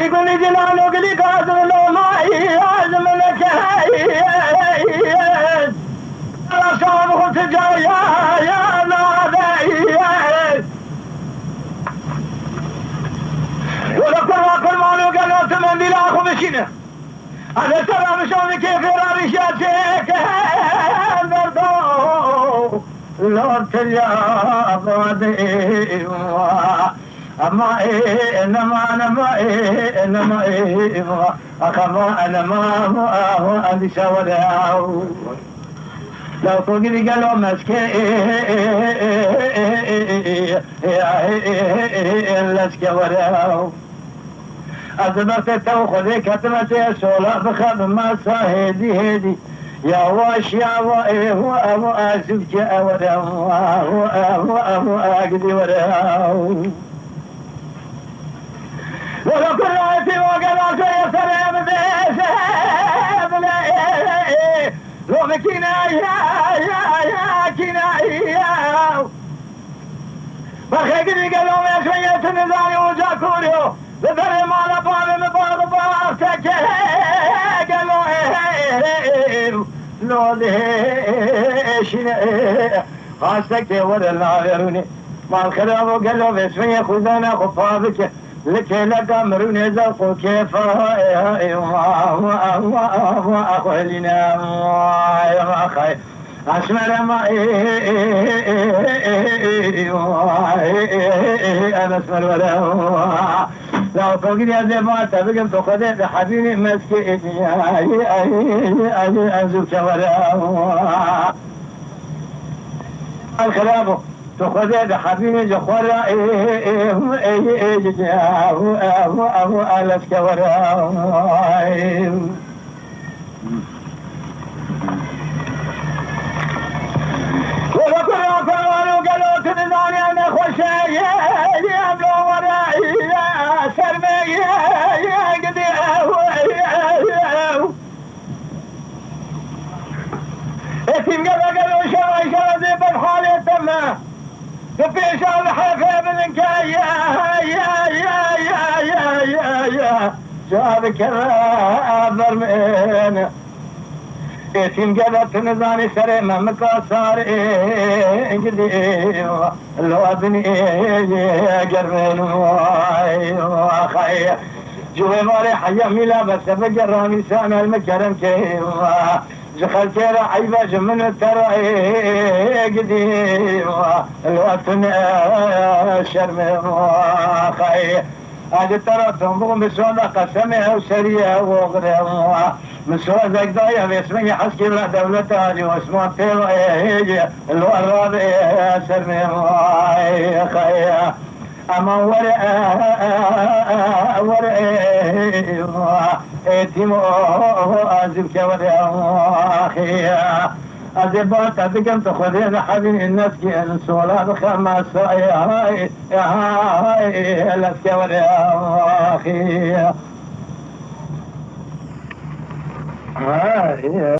قلي جلالو قلي قادر لو ما يازم لك رسامه تجايا يا نادي ولكل مالو قالوا تمن بلا اخو مشينا هذا ترى مشون كيف راري شاتك بردو لو تريا بودي أما إيه إنما أنا ما إيه إنما إيه أخما أنا ما هو أني سواه لو تقولي قالوا مسك لسك وراه أزمت توخذي كتمت سولا بخب ما صاهدي هدي يا واش يا وإيه وأبو أزوج وراه وأبو أقدي وراه ولو كل رأيتي وقلت يا سلام بيسام لو بكينا يا كينا يا فخيقني قالوا يا شوية النزاني وجاكوريو بذري ما لبالي مبارك بارتك قالوا لو ليش خاصك ولا الناظروني ما الخلاف وقالوا باسمي خذنا خفافك لك لك امرون زوق كيف اخوالنا يا اخي اسمر ما انا اسمر ولا لو فوقني هذا ما تبقى تاخذ حبيبي مسكين يا ازوك ولا الخلاف تخذ حبيبي جخورا أبو ألف كورا وذكروا كانوا قالوا تنزاني أنا خوشي يبلو ورائي سرمي قدي اتم قالوا شوي زي بالحالة تمام بيش الحفيظ منك يا جابك الرابر من اتم قدرت نزاني سريما مكسر قدي لو ابني قرمين واخي جوي مالي حيا ميلا بس بجراني سانا المكرم كيوا دخلت رعيبة من الترعي قديمة الوقت شرم واخي هذه ترى تنظر مسودة قسمها وسرية وغريمة مسودة قضايا باسمي حسكي بلا دولة هذه واسمه الترعي الوراب شرم واخي أما ورئي اتمو أزبك ورئي أزبات أدقم تخذين حبين الناس كي السولا بخمس يا لسك ورئي